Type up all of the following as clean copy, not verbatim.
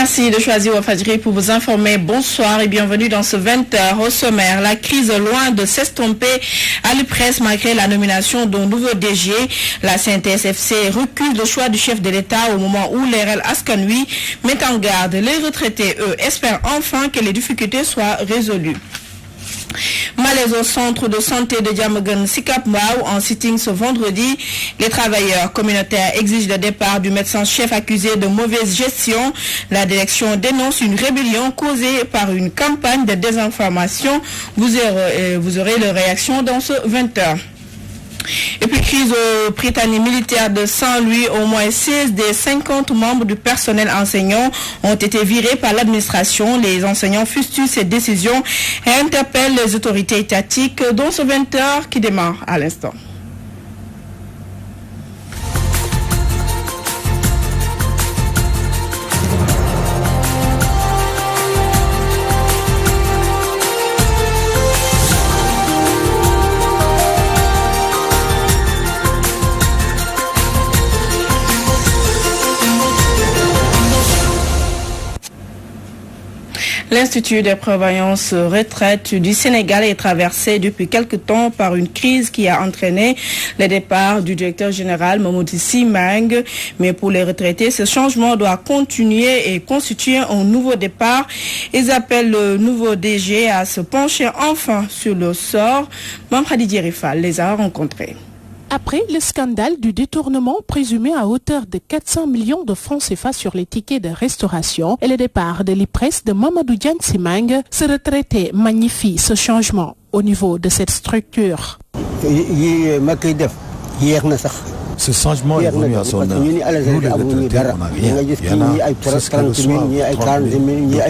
Merci de choisir Walfadjri pour vous informer. Bonsoir et bienvenue dans ce 20h au sommaire. La crise loin de s'estomper à l'IPRES malgré la nomination d'un nouveau DG. La CNTS/FC recule le choix du chef de l'État au moment où l'RL Askanui met en garde. Les retraités, eux, espèrent enfin que les difficultés soient résolues. Malaise au centre de santé de Diamaguène Sicap Mbao en sitting ce vendredi. Les travailleurs communautaires exigent le départ du médecin-chef accusé de mauvaise gestion. La direction dénonce une rébellion causée par une campagne de désinformation. Vous aurez les réactions dans ce 20h. Et puis crise au Prytanée militaire de Saint-Louis, au moins 16 des 50 membres du personnel enseignant ont été virés par l'administration. Les enseignants fustigent cette décision et interpellent les autorités étatiques dans ce 20h qui démarre à l'instant. L'Institut de prévoyance retraite du Sénégal est traversé depuis quelque temps par une crise qui a entraîné le départ du directeur général Mamoudou Sy Mbengue. Mais pour les retraités, ce changement doit continuer et constituer un nouveau départ. Ils appellent le nouveau DG à se pencher enfin sur le sort. Mamkhadi Djerifal les a rencontrés. Après le scandale du détournement présumé à hauteur de 400 millions de francs CFA sur les tickets de restauration et le départ de l'IPRES de Mamadou Diagne Sy Mbengue, ce retraité magnifie ce changement au niveau de cette structure. Ce changement est venu à son heure. Nous, les retraités, on n'a rien. Il y en a presque le soir, 30 000,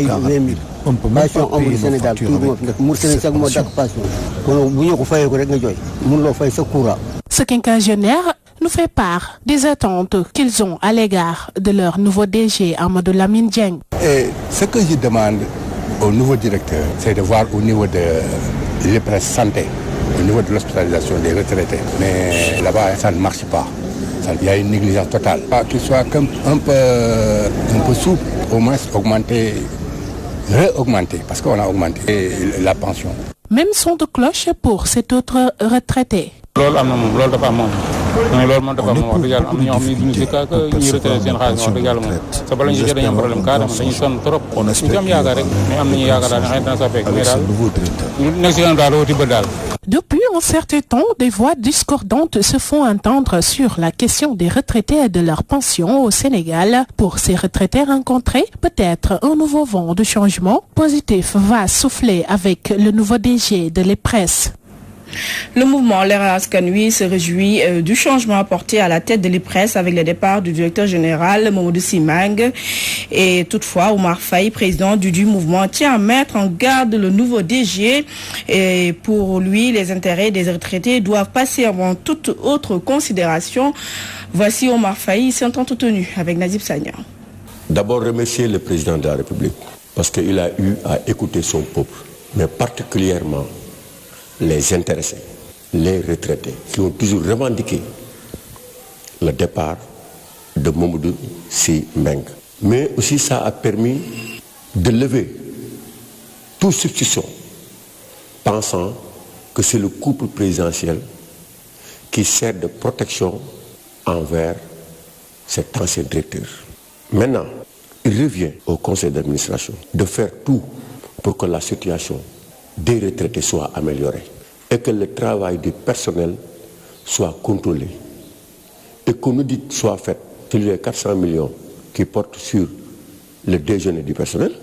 40 000. On ne peut même pas payer nos factures avec cette pension. Ce quinquagénaire nous fait part des attentes qu'ils ont à l'égard de leur nouveau DG, Amadou Lamine Dieng. Ce que je demande au nouveau directeur, c'est de voir au niveau de l'IPRES santé, au niveau de l'hospitalisation des retraités. Mais là-bas, ça ne marche pas. Il y a une négligence totale. Qu'il soit un peu souple, au moins réaugmenter, parce qu'on a augmenté la pension. Même son de cloche pour cet autre retraité. On éprouve beaucoup de difficultés à percevoir notre pension de retraite. Nous espérons un grand changement. On espère qu'il y aura un grand changement avec ce nouveau directeur. Depuis un certain temps, des voix discordantes se font entendre sur la question des retraités et de leur pension au Sénégal. Pour ces retraités rencontrés, peut-être un nouveau vent de changement positif va souffler avec le nouveau DG de l'IPRES. Le mouvement l'RL Askanui se réjouit du changement apporté à la tête de l'IPRES avec le départ du directeur général Mamoudou Sy Mbengue. Et toutefois, Oumar Faye, président du mouvement, tient à mettre en garde le nouveau DG. Et pour lui, les intérêts des retraités doivent passer avant toute autre considération. Voici Oumar Faye, il s'est entretenu avec Nazib Sagna. D'abord, remercier le président de la République parce qu'il a eu à écouter son peuple, mais particulièrement les intéressés, les retraités, qui ont toujours revendiqué le départ de Mamoudou Sy Mbengue. Mais aussi ça a permis de lever toute suspicion, pensant que c'est le couple présidentiel qui sert de protection envers cet ancien directeur. Maintenant, il revient au conseil d'administration de faire tout pour que la situation des retraités soit améliorée et que le travail du personnel soit contrôlé et qu'un audit soit fait sur les 400 millions qui portent sur le déjeuner du personnel,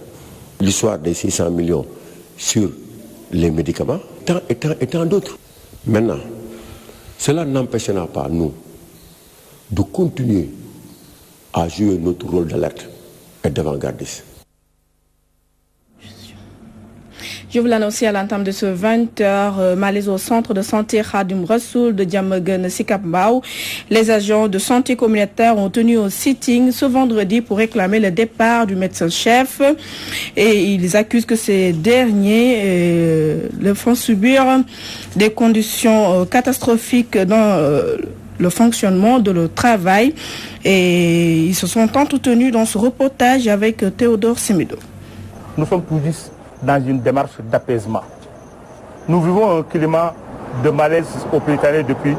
l'histoire des 600 millions sur les médicaments, et tant d'autres. Maintenant, cela n'empêchera pas nous de continuer à jouer notre rôle d'alerte et d'avant-gardiste. Je vous l'annonce à l'entame de ce 20h, malaise au centre de santé Khadim Rassoul de Diamaguène Sicap Mbao. Les agents de santé communautaire ont tenu un sitting ce vendredi pour réclamer le départ du médecin-chef et ils accusent que ces derniers le font subir des conditions catastrophiques dans le fonctionnement de leur travail. Et ils se sont entretenus dans ce reportage avec Théodore Semedo. Nous sommes tous dans une démarche d'apaisement. Nous vivons un climat de malaise au Prytanée depuis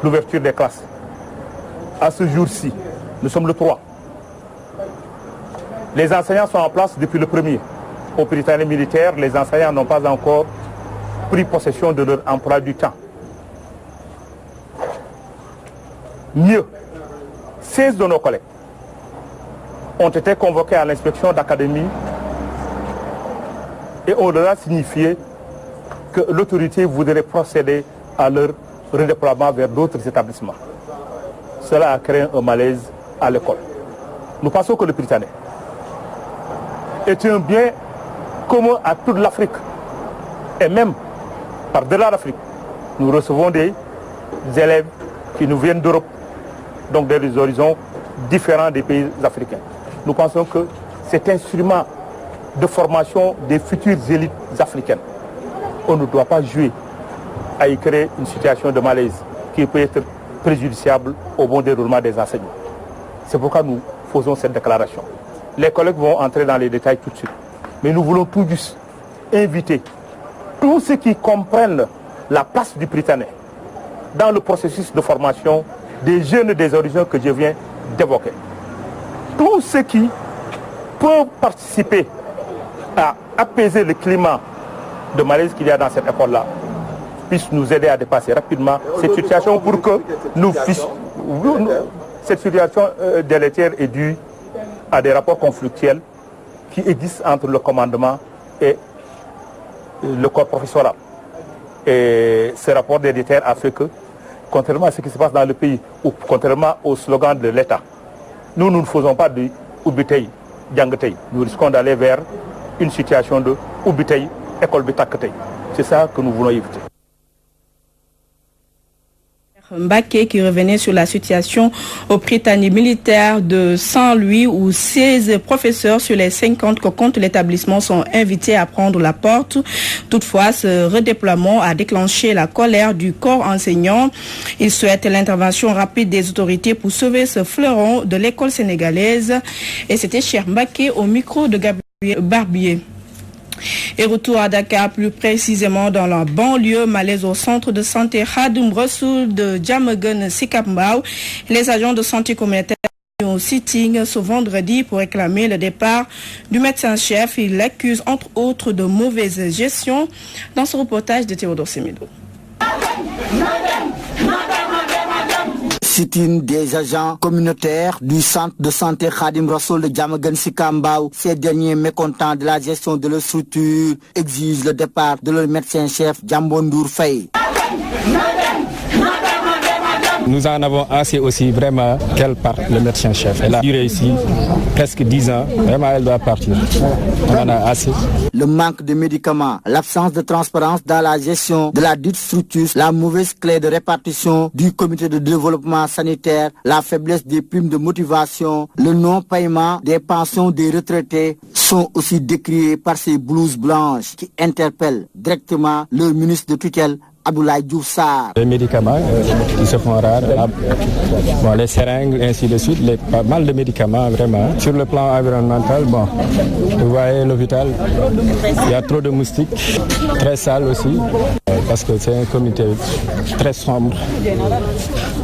l'ouverture des classes. À ce jour-ci, nous sommes le 3. Les enseignants sont en place depuis le 1er. Au Prytanée militaire, les enseignants n'ont pas encore pris possession de leur emploi du temps. Mieux, 16 de nos collègues ont été convoqués à l'inspection d'académie et on leur a signifié que l'autorité voudrait procéder à leur redéploiement vers d'autres établissements. Cela a créé un malaise à l'école. Nous pensons que le Prytanée est un bien commun à toute l'Afrique. Et même par-delà l'Afrique, nous recevons des élèves qui nous viennent d'Europe, donc des horizons différents des pays africains. Nous pensons que cet instrument de formation des futures élites africaines, on ne doit pas jouer à y créer une situation de malaise qui peut être préjudiciable au bon déroulement des enseignements. C'est pourquoi nous faisons cette déclaration. Les collègues vont entrer dans les détails tout de suite. Mais nous voulons tout juste inviter tous ceux qui comprennent la place du Prytanée dans le processus de formation des jeunes des horizons que je viens d'évoquer. Tous ceux qui peuvent participer à apaiser le climat de malaise qu'il y a dans cette école-là puissent nous aider à dépasser rapidement cette situation pour que nous puissions... Cette situation délétère est due à des rapports conflictuels qui existent entre le commandement et le corps professoral. Et ce rapport délétère a fait que, contrairement à ce qui se passe dans le pays, ou contrairement au slogan de l'État, nous ne faisons pas de Ubitei, Djangatei. Nous risquons d'aller vers une situation de Ubitei, école Bitakatei. C'est ça que nous voulons éviter. Mbaké qui revenait sur la situation au Prytanée militaire de Saint-Louis où 16 professeurs sur les 50 que compte l'établissement sont invités à prendre la porte. Toutefois, ce redéploiement a déclenché la colère du corps enseignant. Il souhaite l'intervention rapide des autorités pour sauver ce fleuron de l'école sénégalaise. Et c'était Cheikh Mbaké au micro de Gabriel Barbier. Et retour à Dakar, plus précisément dans la banlieue, malaise au centre de santé Khadim Rassoul de Diamaguène Sicap Mbao. Les agents de santé communautaire ont sitting ce vendredi pour réclamer le départ du médecin-chef. Il l'accuse entre autres de mauvaise gestion. Dans ce reportage de Théodore Semedo. Sit-in des agents communautaires du centre de santé Khadim Rassoul de Diamaguène Sicap Mbao. Ces derniers, mécontents de la gestion de leur structure, exigent le départ de leur médecin-chef Djambondour Faye. Nous en avons assez aussi vraiment qu'elle parte, le médecin-chef. Elle a duré ici presque 10 ans. Vraiment, elle doit partir. On en a assez. Le manque de médicaments, l'absence de transparence dans la gestion de la dite structure, la mauvaise clé de répartition du comité de développement sanitaire, la faiblesse des primes de motivation, le non-paiement des pensions des retraités sont aussi décriés par ces blouses blanches qui interpellent directement le ministre de tutelle, Abdoulaye Diouf Sarr. Les médicaments qui se font rares, bon, les seringues, ainsi de suite, pas mal de médicaments vraiment. Sur le plan environnemental, bon, vous voyez l'hôpital, il y a trop de moustiques, très sale aussi, parce que c'est un comité très sombre.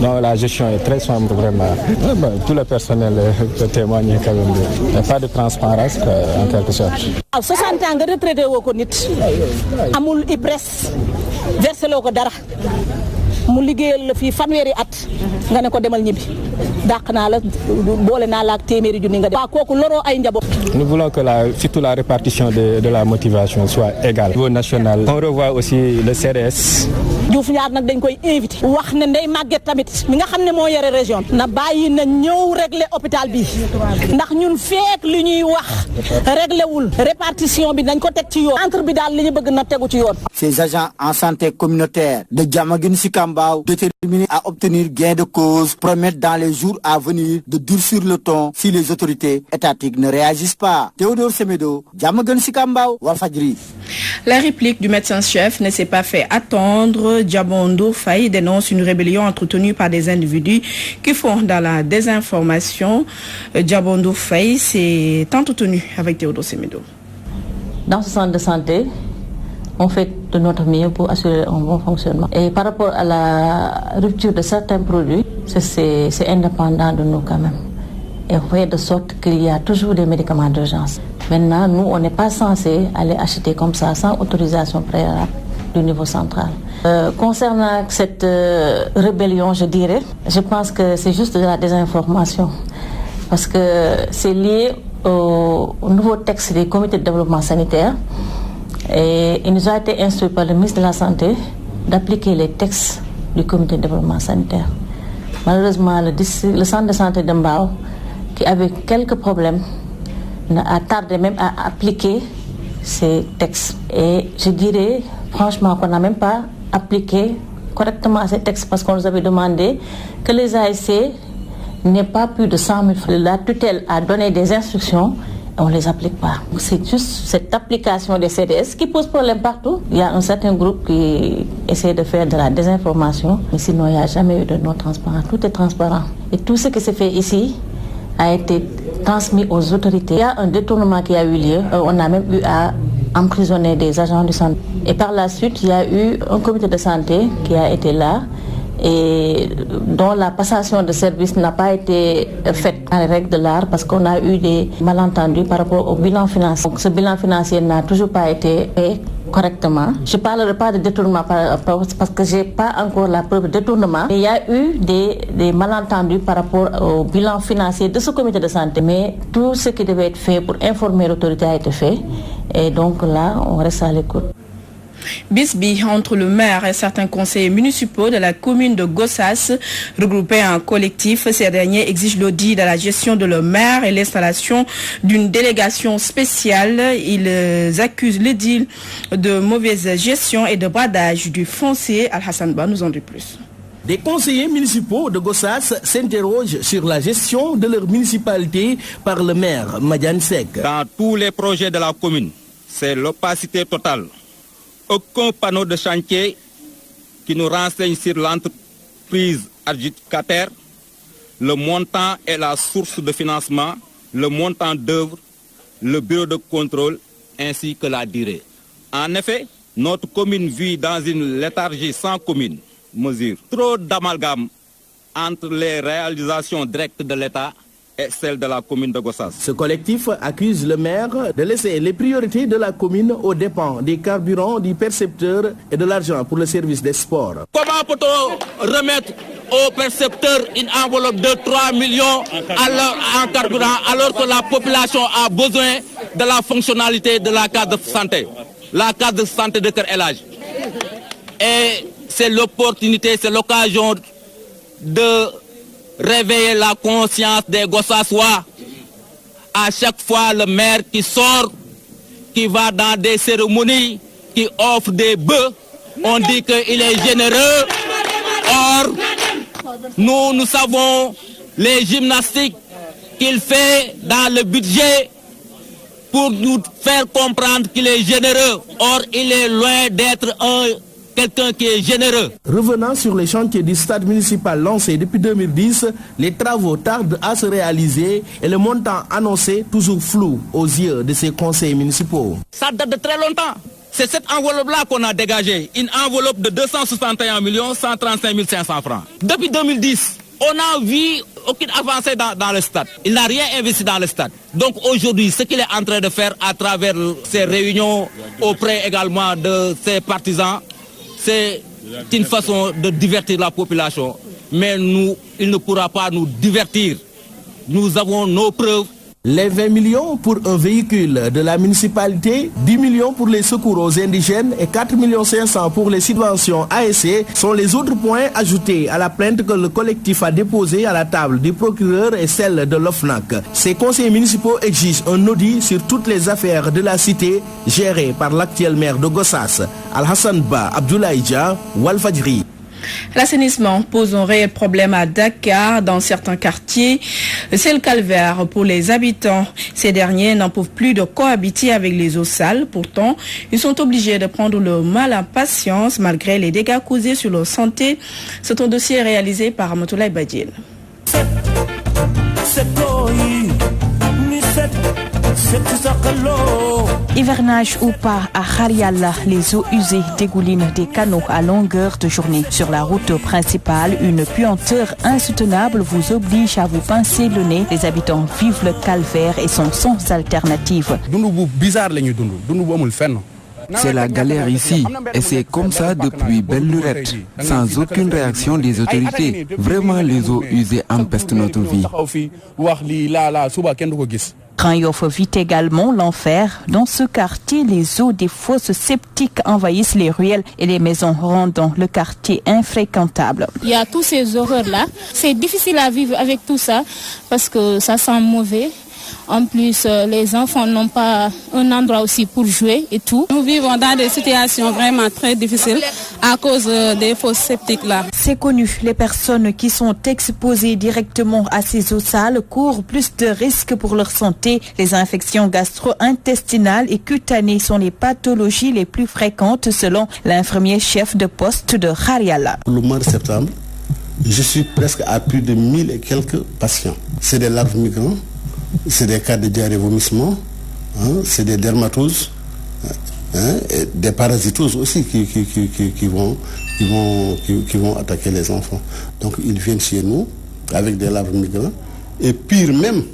Donc la gestion est très sombre vraiment. Bon, tout le personnel peut témoigner quand même. Il n'y a pas de transparence en quelque sorte. 60 ans de retraité woko nit amul IPRES versé loko dara mu liggéeyal la fii fanweeri at nga ne ko demal ñibbi dàq naa la boole naa la ak téeméeri junni nga dem waaw kooku loroo ay njaboot. Nous voulons que surtout la répartition de la motivation soit égale. Au niveau national, on revoit aussi le CDS. Diouf ñaar nag dañ koy invité wax ne Ndeye Maguette tamit mi nga xam ne moo yore région na bàyyi na ñëw régler hôpital bi ndax ñun feek li ñuy wax réglé wul répartition bi nañ ko teg ci yoon entre bi daal li ñu bëgg na tegu ci yoon. Ces agents en santé communautaire de Diamaguène Sicap Mbao, déterminés à obtenir gain de cause, promettent dans les jours à venir de durcir le ton si les autorités étatiques ne réagissent pas. Théodore Semedo, Diamaguène Sicap Mbao, Walfadjri. La réplique du médecin-chef ne s'est pas fait attendre. Djabo Ndour Faye dénonce une rébellion entretenue par des individus qui font dans la désinformation. Djabo Ndour Faye s'est entretenu avec Théodore Semedo. Dans ce centre de santé, on fait de notre mieux pour assurer un bon fonctionnement. Et par rapport à la rupture de certains produits, c'est indépendant de nous quand même. Et on fait de sorte qu'il y a toujours des médicaments d'urgence. Maintenant, nous, on n'est pas censé aller acheter comme ça sans autorisation préalable du niveau central. Concernant cette rébellion, je pense que c'est juste de la désinformation. Parce que c'est lié au nouveau texte des comités de développement sanitaire. Et il nous a été instruit par le ministre de la Santé d'appliquer les textes du comité de développement sanitaire. Malheureusement, le centre de santé de Mbao, qui avait quelques problèmes, a tardé même à appliquer ces textes. Et je dirais franchement qu'on n'a même pas appliqué correctement ces textes parce qu'on nous avait demandé que les ASC n'aient pas plus de 100 000 francs. La tutelle a donné des instructions et on ne les applique pas. C'est juste cette application des CDS qui pose problème partout. Il y a un certain groupe qui essaie de faire de la désinformation, mais sinon il n'y a jamais eu de non-transparent. Tout est transparent. Et tout ce qui s'est fait ici a été transmis aux autorités. Il y a un détournement qui a eu lieu. On a même eu à emprisonner des agents de santé. Et par la suite, il y a eu un comité de santé qui a été là et dont la passation de service n'a pas été faite dans les règles de l'art parce qu'on a eu des malentendus par rapport au bilan financier. Donc, ce bilan financier n'a toujours pas été fait correctement. Je ne parlerai pas de détournement parce que je n'ai pas encore la preuve de détournement. Mais il y a eu des malentendus par rapport au bilan financier de ce comité de santé. Mais tout ce qui devait être fait pour informer l'autorité a été fait. Et donc là, on reste à l'écoute. Bisbille entre le maire et certains conseillers municipaux de la commune de Gossas, regroupés en collectif. Ces derniers exigent l'audit de la gestion de leur maire et l'installation d'une délégation spéciale. Ils accusent l'édile de mauvaise gestion et de bradage du foncier. Al-Hassan Ba nous en dit plus. Des conseillers municipaux de Gossas s'interrogent sur la gestion de leur municipalité par le maire Madiane Seck. Dans tous les projets de la commune, c'est l'opacité totale. Aucun panneau de chantier qui nous renseigne sur l'entreprise adjudicataire, le montant et la source de financement, le montant d'œuvre, le bureau de contrôle ainsi que la durée. En effet, notre commune vit dans une léthargie sans commune mesure. Trop d'amalgame entre les réalisations directes de l'État et celle de la commune de Gossas. Ce collectif accuse le maire de laisser les priorités de la commune aux dépens des carburants, du percepteur et de l'argent pour le service des sports. Comment peut-on remettre au percepteur une enveloppe de 3 millions en carburant alors que la population a besoin de la fonctionnalité de la case de santé, la case de santé de Kër El Hadj. Et c'est l'opportunité, c'est l'occasion de réveiller la conscience des Gossassois. À chaque fois, le maire qui sort, qui va dans des cérémonies, qui offre des bœufs, on dit qu'il est généreux. Or, nous savons les gymnastiques qu'il fait dans le budget pour nous faire comprendre qu'il est généreux. Or, il est loin d'être quelqu'un qui est généreux. Revenant sur les chantiers du stade municipal lancé depuis 2010, les travaux tardent à se réaliser et le montant annoncé toujours flou aux yeux de ces conseils municipaux. Ça date de très longtemps. C'est cette enveloppe-là qu'on a dégagée, une enveloppe de 261 135 500 francs. Depuis 2010, on n'a vu aucune avancée dans le stade. Il n'a rien investi dans le stade. Donc aujourd'hui, ce qu'il est en train de faire à travers ces réunions auprès également de ses partisans, c'est une façon de divertir la population. Mais il ne pourra pas nous divertir. Nous avons nos preuves. Les 20 millions pour un véhicule de la municipalité, 10 millions pour les secours aux indigènes et 4 500 000 pour les subventions ASC sont les autres points ajoutés à la plainte que le collectif a déposée à la table du procureur et celle de l'OFNAC. Ces conseillers municipaux exigent un audit sur toutes les affaires de la cité gérées par l'actuel maire de Gossas, Al-Hassan Ba Abdoulaye Dia, Walfadjri. L'assainissement pose un réel problème à Dakar. Dans certains quartiers, c'est le calvaire pour les habitants. Ces derniers n'en peuvent plus de cohabiter avec les eaux sales. Pourtant, ils sont obligés de prendre leur mal en patience malgré les dégâts causés sur leur santé. C'est un dossier réalisé par Amatullah Badjil. Hivernage ou pas, à Khariala, les eaux usées dégoulinent des canaux à longueur de journée. Sur la route principale, une puanteur insoutenable vous oblige à vous pincer le nez. Les habitants vivent le calvaire et sont sans alternative. C'est la galère ici et c'est comme ça depuis belle lurette, sans aucune réaction des autorités. Vraiment, les eaux usées empestent notre vie. Grand Yoff vit également l'enfer. Dans ce quartier, les eaux des fosses septiques envahissent les ruelles et les maisons, rendant le quartier infréquentable. Il y a tous ces horreurs-là. C'est difficile à vivre avec tout ça parce que ça sent mauvais. En plus, les enfants n'ont pas un endroit aussi pour jouer et tout. Nous vivons dans des situations vraiment très difficiles à cause des fosses septiques là. C'est connu, les personnes qui sont exposées directement à ces eaux sales courent plus de risques pour leur santé. Les infections gastro-intestinales et cutanées sont les pathologies les plus fréquentes selon l'infirmier chef de poste de Khariala. Le mois de septembre, je suis presque à plus de 1000 et quelques patients. C'est des larves migrants. C'est des cas de diarrhée-vomissement, c'est des dermatoses, et des parasitoses aussi qui vont attaquer les enfants. Donc ils viennent chez nous avec des larves migrants. Et pire même,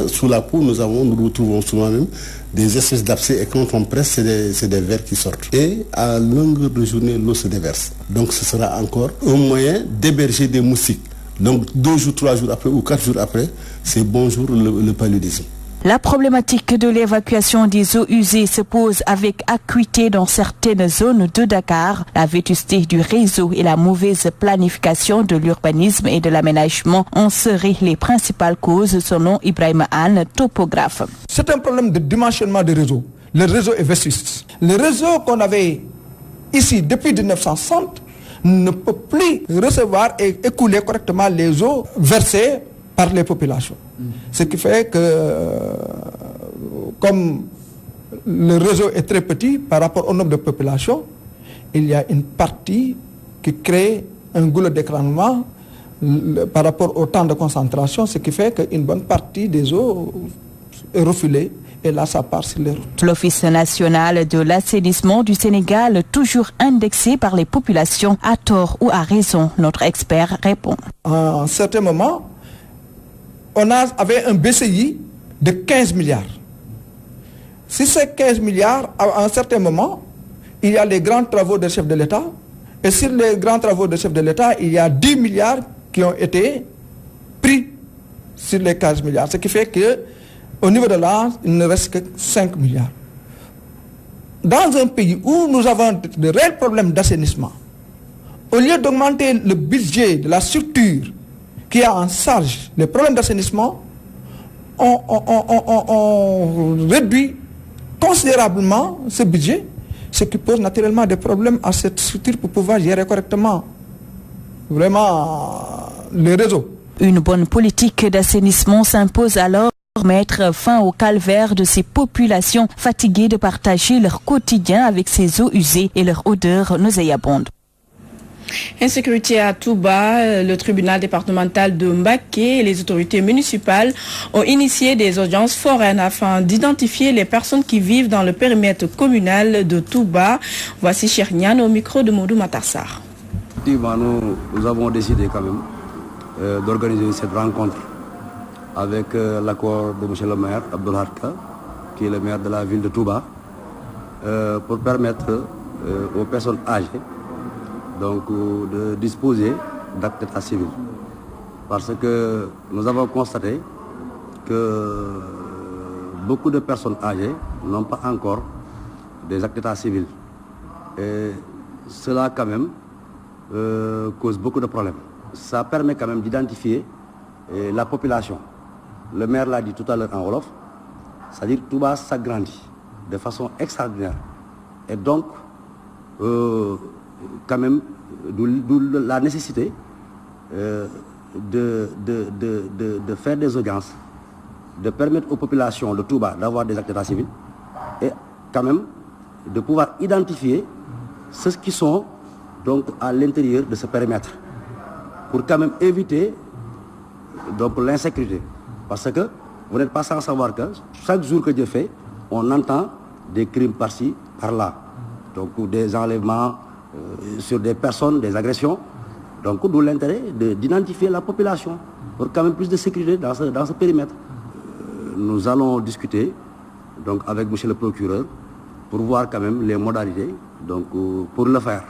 sous la peau, nous retrouvons souvent même des espèces d'abcès et quand on presse, c'est des vers qui sortent. Et à longueur de journée, l'eau se déverse. Donc ce sera encore un moyen d'héberger des moustiques. Donc 2 jours, 3 jours après ou 4 jours après, c'est bonjour le paludisme. La problématique de l'évacuation des eaux usées se pose avec acuité dans certaines zones de Dakar. La vétusté du réseau et la mauvaise planification de l'urbanisme et de l'aménagement en seraient les principales causes selon Ibrahim Anne, topographe. C'est un problème de dimensionnement du réseau. Le réseau est vétuste. Le réseau qu'on avait ici depuis 1960 ne peut plus recevoir et écouler correctement les eaux versées par les populations. Ce qui fait que, comme le réseau est très petit par rapport au nombre de populations, il y a une partie qui crée un goulot d'écrasement par rapport au temps de concentration, ce qui fait qu'une bonne partie des eaux est refoulée. Et là, ça part sur les routes. L'Office national de l'assainissement du Sénégal, toujours indexé par les populations, à tort ou à raison, notre expert répond. À un certain moment, on avait un BCI de 15 milliards. Si ces 15 milliards, à un certain moment, il y a les grands travaux des chefs de l'État. Et sur les grands travaux des chefs de l'État, il y a 10 milliards qui ont été pris sur les 15 milliards. Ce qui fait que au niveau de l'ANS, il ne reste que 5 milliards. Dans un pays où nous avons de réels problèmes d'assainissement, au lieu d'augmenter le budget de la structure qui a en charge les problèmes d'assainissement, on réduit considérablement ce budget, ce qui pose naturellement des problèmes à cette structure pour pouvoir gérer correctement vraiment le réseau. Une bonne politique d'assainissement s'impose alors. Mettre fin au calvaire de ces populations fatiguées de partager leur quotidien avec ces eaux usées et leur odeur nauséabonde. Insécurité à Touba, le tribunal départemental de Mbacké et les autorités municipales ont initié des audiences foraines afin d'identifier les personnes qui vivent dans le périmètre communal de Touba. Voici Chernian au micro de Modou Matarsar. Nous avons décidé quand même d'organiser cette rencontre avec l'accord de M. le maire Abdoul Harka, qui est le maire de la ville de Touba, pour permettre aux personnes âgées donc, de disposer d'actes d'état civil. Parce que nous avons constaté que beaucoup de personnes âgées n'ont pas encore des actes d'état civil. Et cela quand même cause beaucoup de problèmes. Ça permet quand même d'identifier la population. Le maire l'a dit tout à l'heure en Wolof, c'est-à-dire que Touba s'agrandit de façon extraordinaire. Et donc, quand même d'où la nécessité de faire des audiences, de permettre aux populations de Touba d'avoir des actes d'état civil et quand même de pouvoir identifier ceux qui sont donc à l'intérieur de ce périmètre pour quand même éviter donc l'insécurité. Parce que vous n'êtes pas sans savoir que chaque jour que Dieu fait, on entend des crimes par-ci, par-là. Donc des enlèvements sur des personnes, des agressions. Donc d'où l'intérêt d'identifier la population pour quand même plus de sécurité dans ce périmètre. Nous allons discuter donc, avec M. le procureur pour voir quand même les modalités donc, pour le faire.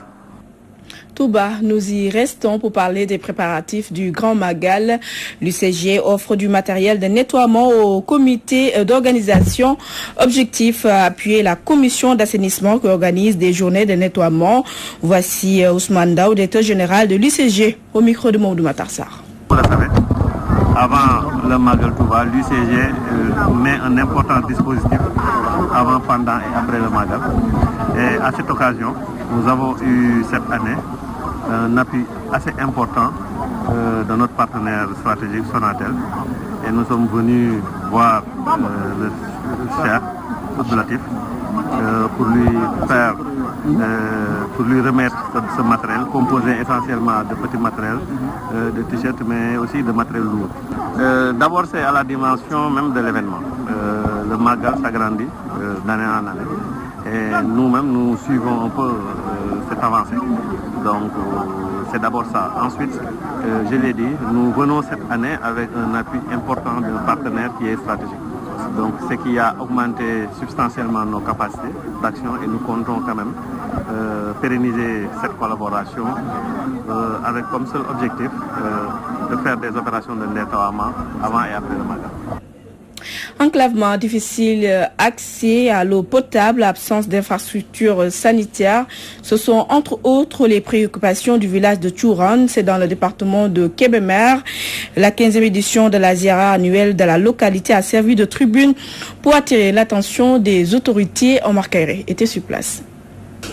Touba, nous y restons pour parler des préparatifs du Grand Magal. L'UCG offre du matériel de nettoiement au comité d'organisation. Objectif, appuyer la commission d'assainissement qui organise des journées de nettoiement. Voici Ousmane Daoud, directeur général de l'UCG, au micro de Maoudou Matarsar. Vous le savez, avant le Magal Touba, l'UCG met un important dispositif avant, pendant et après le Magal. Et à cette occasion, nous avons eu cette année un appui assez important de notre partenaire stratégique Sonatel. Et nous sommes venus voir le chef Abdoulatif pour lui remettre ce matériel composé essentiellement de petits matériels, de t-shirts mais aussi de matériel lourd. D'abord c'est à la dimension même de l'événement. Le Magal s'agrandit d'année en année. Et nous-mêmes, nous suivons un peu cette avancée. Donc, c'est d'abord ça. Ensuite, je l'ai dit, nous venons cette année avec un appui important d'un partenaire qui est stratégique. Donc, ce qui a augmenté substantiellement nos capacités d'action et nous comptons quand même pérenniser cette collaboration avec comme seul objectif de faire des opérations de nettoiement avant et après le Magal. Enclavement difficile, accès à l'eau potable, absence d'infrastructures sanitaires. Ce sont entre autres les préoccupations du village de Tchouran. C'est dans le département de Kébémer. La 15e édition de la Ziara annuelle de la localité a servi de tribune pour attirer l'attention des autorités. Omar Kairé était sur place.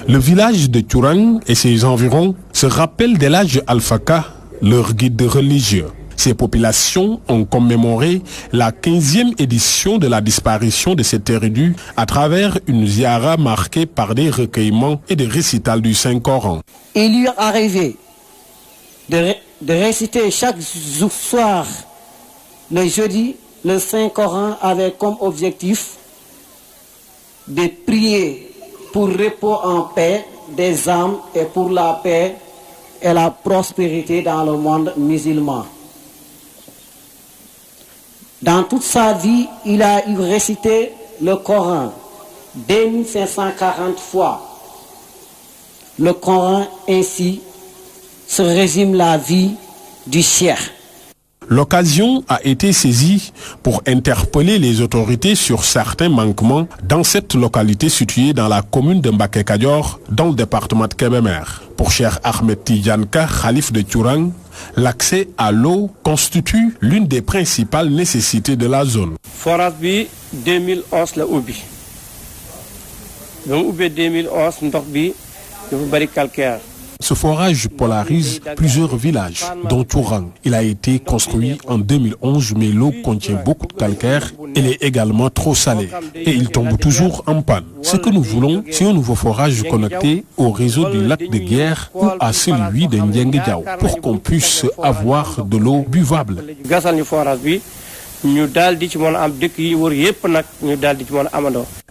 Le village de Tchouran et ses environs se rappellent de l'âge Alfaka, leur guide religieux. Ces populations ont commémoré la 15e édition de la disparition de cet érudit à travers une ziara marquée par des recueillements et des récitals du Saint-Coran. Il lui arrivait de réciter chaque soir, le jeudi, le Saint-Coran avec comme objectif de prier pour repos en paix des âmes et pour la paix et la prospérité dans le monde musulman. Dans toute sa vie, il a eu récité le Coran 2540 fois. Le Coran ainsi se résume la vie du cheikh. L'occasion a été saisie pour interpeller les autorités sur certains manquements dans cette localité située dans la commune de Mbacké Kadior, dans le département de Kébémer. Pour Cheikh Ahmed Tidiane Ka, Khalif de Tchouran, l'accès à l'eau constitue l'une des principales nécessités de la zone. Forage bi 2011 la ubbi. Ba mu ubbee 2011 ndox bi dafa bari calcaire. Ce forage polarise plusieurs villages, dont Tchouran. Il a été construit en 2011, mais l'eau contient beaucoup de calcaire. Elle est également trop salée et il tombe toujours en panne. Ce que nous voulons, c'est un nouveau forage connecté au réseau du lac de Guerre ou à celui de Ndiengue Diao pour qu'on puisse avoir de l'eau buvable.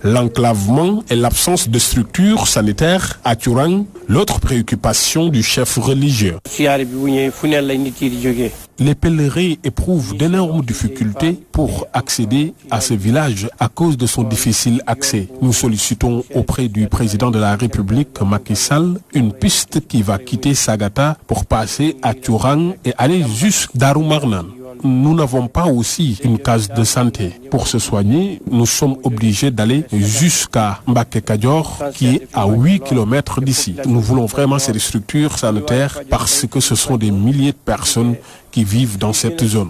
L'enclavement et l'absence de structures sanitaires à Tchouran, l'autre préoccupation du chef religieux. Les pèlerins éprouvent d'énormes difficultés pour accéder à ce village à cause de son difficile accès. Nous sollicitons auprès du président de la République, Macky Sall, une piste qui va quitter Sagata pour passer à Tchouran et aller jusqu'à Darou-Marnane. Nous n'avons pas aussi une case de santé. Pour se soigner, nous sommes obligés d'aller jusqu'à Mbacké Kadior, qui est à 8 km d'ici. Nous voulons vraiment ces structures sanitaires parce que ce sont des milliers de personnes qui vivent dans cette zone.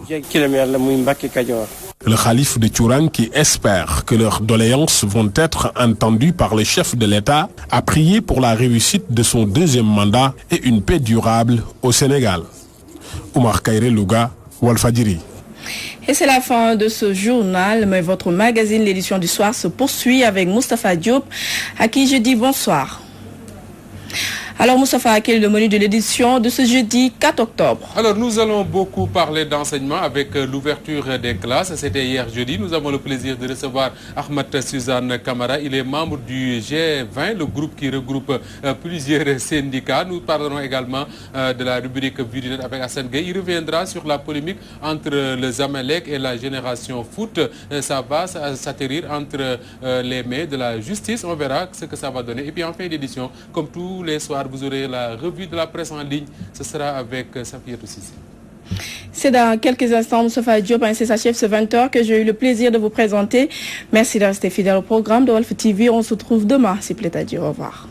Le khalife de Tchourang, qui espère que leurs doléances vont être entendues par le chef de l'État, a prié pour la réussite de son deuxième mandat et une paix durable au Sénégal. Oumar Kairé Louga, Walfadjiri. Et c'est la fin de ce journal, mais votre magazine, l'édition du soir, se poursuit avec Moustapha Diop, à qui je dis bonsoir. Alors Moustapha, quel est le menu de l'édition de ce jeudi 4 octobre? Alors nous allons beaucoup parler d'enseignement avec l'ouverture des classes. C'était hier jeudi. Nous avons le plaisir de recevoir Ahmed Suzanne Kamara. Il est membre du G20, le groupe qui regroupe plusieurs syndicats. Nous parlerons également de la rubrique Vue du Net avec Hassan Gueye. Il reviendra sur la polémique entre le Zamalek et la Génération Foot. Ça va s'atterrir entre les mains de la justice. On verra ce que ça va donner. Et puis en fin d'édition, comme tous les soirs, vous aurez la revue de la presse en ligne. Ce sera avec Safiatou Sissi. C'est dans quelques instants, Moustapha Diop, ainsi sa chef ce 20h, que j'ai eu le plaisir de vous présenter. Merci de rester fidèle au programme de Wolf TV. On se retrouve demain, s'il plaît à Dieu. Au revoir.